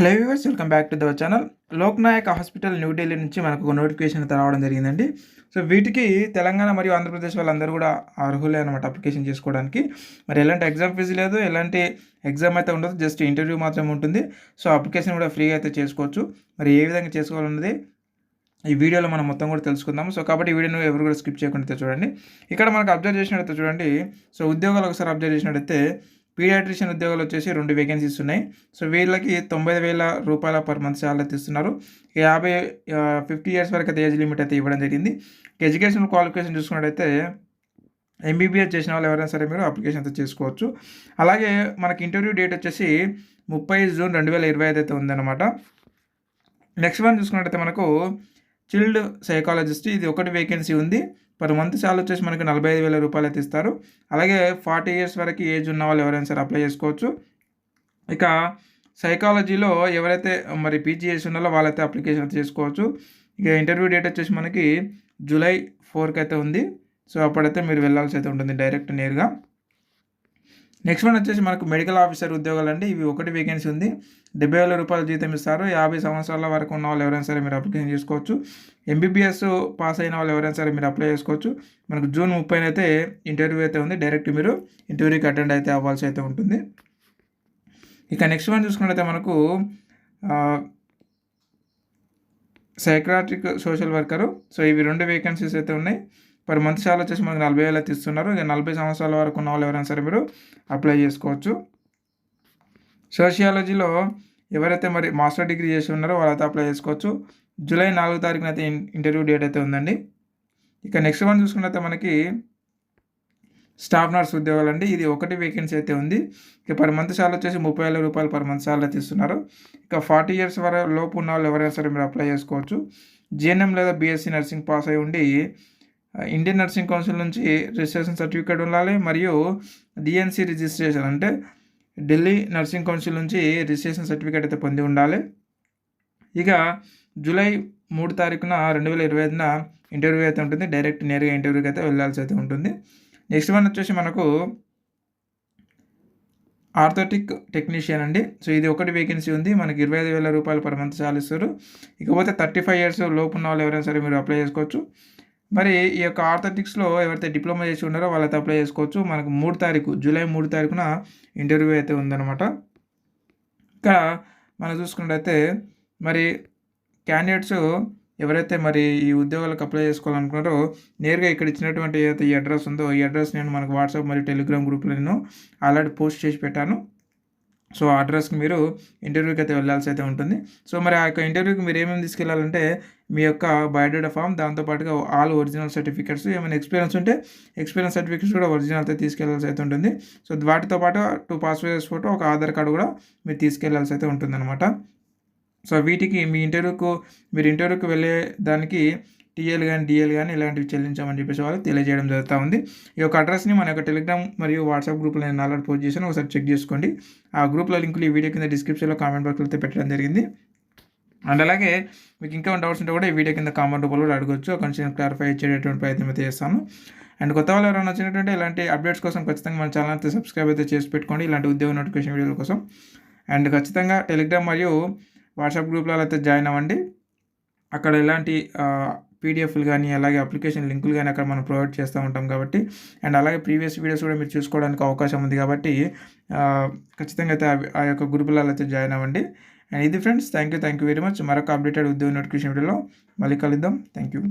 Hello viewers, welcome back to the channel. Loknayak hospital New Delhi నుంచి మనకు ఒక నోటిఫికేషన్ అయితే రావడం జరిగిందండి. సో వీటికి తెలంగాణ మరియు ఆంధ్రప్రదేశ్ వాళ్ళందరూ కూడా అర్హులే అనమాట అప్లికేషన్ చేసుకోవడానికి. మరి ఎలాంటి ఎగ్జామ్ ఫీజు లేదు, ఎలాంటి ఎగ్జామ్ అయితే ఉండదు, జస్ట్ ఇంటర్వ్యూ మాత్రమే ఉంటుంది. సో అప్లికేషన్ కూడా ఫ్రీగా అయితే చేసుకోవచ్చు. మరి ఏ విధంగా చేసుకోవాలన్నది ఈ వీడియోలో మనం మొత్తం కూడా తెలుసుకుందాం. సో కాబట్టి ఈ వీడియోను ఎవరు కూడా స్కిప్ చేయకుండా చూడండి. ఇక్కడ మనకు అబ్జర్వ్ చేసినట్టయితే చూడండి. సో ఉద్యోగాలు ఒకసారి అబ్జర్వ్ చేసినట్టయితే పీడియాట్రిషియన్ ఉద్యోగాలు వచ్చేసి 2 వేకెన్సీస్ ఉన్నాయి. సో వీళ్ళకి 90,000 రూపాయల పర్ మంత్ శాలరీ ఇస్తున్నారు. 50 ఇయర్స్ వరకు అయితే ఏజ్ లిమిట్ అయితే ఇవ్వడం జరిగింది. ఎడ్యుకేషన్ క్వాలిఫికేషన్ చూసుకున్నట్టయితే ఎంబీబీఎస్ చేసిన వాళ్ళు ఎవరైనా సరే మీరు అప్లికేషన్ అయితే చేసుకోవచ్చు. అలాగే మనకి ఇంటర్వ్యూ డేట్ వచ్చేసి 30 జూన్ 2025 అయితే ఉందన్నమాట. నెక్స్ట్ వన్ చూసుకున్నట్టయితే మనకు చిల్డ్ సైకాలజిస్ట్, ఇది ఒకటి వేకెన్సీ ఉంది. పర్ మంత్ శాలరీ వచ్చేసి మనకి 45,000 రూపాయలు అయితే ఇస్తారు. అలాగే 40 ఇయర్స్ వరకు ఏజ్ ఉన్న వాళ్ళు ఎవరైనా సరే అప్లై చేసుకోవచ్చు. ఇక సైకాలజీలో ఎవరైతే మరి పీజీ చేసి ఉన్నారో వాళ్ళైతే అప్లికేషన్ అయితే చేసుకోవచ్చు. ఇక ఇంటర్వ్యూ డేట్ వచ్చేసి మనకి జూలై 4కి అయితే ఉంది. సో అప్పుడైతే మీరు వెళ్ళాల్సి అయితే ఉంటుంది డైరెక్ట్ నేరుగా. నెక్స్ట్ వన్ వచ్చేసి మనకు మెడికల్ ఆఫీసర్ ఉద్యోగాలు అండి. ఇవి ఒకటి వేకెన్సీ ఉంది. 70,000 రూపాయలు జీతం ఇస్తారు. 50 సంవత్సరాల వరకు ఉన్న వాళ్ళు ఎవరైనా సరే మీరు అప్లికేషన్ చేసుకోవచ్చు. ఎంబీబీఎస్ పాస్ అయిన వాళ్ళు ఎవరైనా సరే మీరు అప్లై చేసుకోవచ్చు. మనకు జూన్ 30 అయితే ఇంటర్వ్యూ అయితే ఉంది. డైరెక్ట్ మీరు ఇంటర్వ్యూకి అటెండ్ అయితే అవ్వాల్సి అయితే ఉంటుంది. ఇక నెక్స్ట్ వన్ చూసుకున్నట్లయితే మనకు సైక్రాట్రిక్ సోషల్ వర్కరు. సో ఇవి 2 వేకెన్సీస్ అయితే ఉన్నాయి. పర్ మంత్ శాలరీ వచ్చేసి మనకు 40,000 అయితే ఇస్తున్నారు. ఇక 40 సంవత్సరాల వరకు ఉన్న వాళ్ళు ఎవరైనా సరే మీరు అప్లై చేసుకోవచ్చు. సోషియాలజీలో ఎవరైతే మరి మాస్టర్ డిగ్రీ చేసి ఉన్నారో వాళ్ళైతే అప్లై చేసుకోవచ్చు. జూలై 4 తారీఖున అయితే ఇంటర్వ్యూ డేట్ అయితే ఉందండి. ఇక నెక్స్ట్ వన్ చూసుకున్నట్లయితే మనకి స్టాఫ్ నర్స్ ఉద్యోగాలు అండి. ఇది ఒకటి వేకెన్సీ అయితే ఉంది. ఇక పర్ మంత్ శాలరీ వచ్చేసి 30,000 రూపాయలు పర్ మంత్ శాలరీ అయితే ఇస్తున్నారు. ఇక 40 ఇయర్స్ వరకు లోపు ఉన్న వాళ్ళు ఎవరైనా సరే మీరు అప్లై చేసుకోవచ్చు. జిఎన్ఎం లేదా బీఎస్సీ నర్సింగ్ పాస్ అయి ఉండి ఇండియన్ నర్సింగ్ కౌన్సిల్ నుంచి రిజిస్ట్రేషన్ సర్టిఫికేట్ ఉండాలి. మరియు డిఎన్సి రిజిస్ట్రేషన్ అంటే ఢిల్లీ నర్సింగ్ కౌన్సిల్ నుంచి రిజిస్ట్రేషన్ సర్టిఫికేట్ అయితే పొంది ఉండాలి. ఇక జూలై 3 తారీఖున 2025న ఇంటర్వ్యూ అయితే ఉంటుంది. డైరెక్ట్ నేరుగా ఇంటర్వ్యూకి అయితే వెళ్ళాల్సి అయితే ఉంటుంది. నెక్స్ట్ వన్ వచ్చేసి మనకు ఆర్థోటిక్ టెక్నీషియన్ అండి. సో ఇది ఒకటి వేకెన్సీ ఉంది. మనకి 25,000 రూపాయలు పర్ మంత్ శాలరీ ఇస్తారు. ఇకపోతే 35 ఇయర్స్ లోపు ఉన్న వాళ్ళు ఎవరైనా సరే మీరు అప్లై చేసుకోవచ్చు. మరి ఈ యొక్క ఆర్థోటిక్స్లో ఎవరైతే డిప్లొమా చేసి ఉన్నారో వాళ్ళైతే అప్లై చేసుకోవచ్చు. మనకు జూలై 3 తారీఖున ఇంటర్వ్యూ అయితే ఉందన్నమాట. ఇక్కడ మనం చూసుకున్నట్టయితే మరి క్యాండిడేట్స్ ఎవరైతే మరి ఈ ఉద్యోగాలకు అప్లై చేసుకోవాలనుకున్నారో నేరుగా ఇక్కడ ఇచ్చినటువంటి ఏదైతే ఈ అడ్రస్ ఉందో ఈ అడ్రస్ నేను మనకు వాట్సాప్ మరియు టెలిగ్రామ్ గ్రూప్లో నేను ఆల్రెడీ పోస్ట్ చేసి పెట్టాను. సో ఆ అడ్రస్కి మీరు ఇంటర్వ్యూకి అయితే వెళ్ళాల్సి అయితే ఉంటుంది. సో మరి ఆ యొక్క ఇంటర్వ్యూకి మీరు ఏమేమి తీసుకెళ్ళాలంటే మీ యొక్క బయోడేటా ఫామ్, దాంతోపాటుగా ఆల్ ఒరిజినల్ సర్టిఫికేట్స్, ఏమైనా ఎక్స్పీరియన్స్ ఉంటే ఎక్స్పీరియన్స్ సర్టిఫికేట్స్ కూడా ఒరిజినల్ అయితే తీసుకెళ్లాల్సి అయితే ఉంటుంది. సో వాటితో పాటు 2 పాస్పోర్ట్ సైజ్ ఫోటో, ఒక ఆధార్ కార్డు కూడా మీరు తీసుకెళ్లాల్సి అయితే ఉంటుందన్నమాట. సో వీటికి మీరు ఇంటర్వ్యూకి వెళ్ళే దానికి టీఎల్ కానీ డిఎల్ కానీ ఇలాంటివి చెల్లించామని చెప్పేసి వాళ్ళు తెలియజేయడం జరుగుతూ ఉంది. ఈ యొక్క అడ్రస్ని మన యొక్క టెలిగ్రామ్ మరియు వాట్సాప్ గ్రూప్లో నేను ఆల్రెడీ పోస్ట్ చేశాను, ఒకసారి చెక్ చేసుకోండి. ఆ గ్రూప్లో లింకులు ఈ వీడియో కింద డిస్క్రిప్షన్లో కామెంట్ బాక్స్లో అయితే పెట్టడం జరిగింది. అండ్ అలాగే మీకు ఇంకా డౌట్స్ ఉంటే కూడా ఈ వీడియో కింద కామెంట్ రూపంలో కూడా అడగవచ్చు. కొంచెం క్లారిఫై ఇచ్చేటటువంటి ప్రయత్నం అయితే చేస్తాను. అండ్ కొత్త వాళ్ళు ఎవరైనా వచ్చినటువంటి ఇలాంటి అప్డేట్స్ కోసం ఖచ్చితంగా మన ఛానల్ అయితే సబ్స్క్రైబ్ అయితే చేసి పెట్టుకోండి, ఇలాంటి ఉద్యోగ నోటిఫికేషన్ వీడియోల కోసం. అండ్ ఖచ్చితంగా టెలిగ్రామ్ మరియు వాట్సాప్ గ్రూప్లో అయితే జాయిన్ అవ్వండి. అక్కడ ఎలాంటి పీడిఎఫ్లు కానీ అలాగే అప్లికేషన్ లింకులు కానీ అక్కడ మనం ప్రొవైడ్ చేస్తూ ఉంటాం కాబట్టి, అండ్ అలాగే ప్రీవియస్ వీడియోస్ కూడా మీరు చూసుకోవడానికి అవకాశం ఉంది కాబట్టి ఖచ్చితంగా అయితే ఆ యొక్క గ్రూపులలో అయితే జాయిన్ అవ్వండి. అండ్ ఇది friends, thank you very much. మరొక అప్డేటెడ్ ఉద్యోగ నోటిఫికేషన్ వీడియోలో మళ్ళీ కలుద్దాం. Thank you.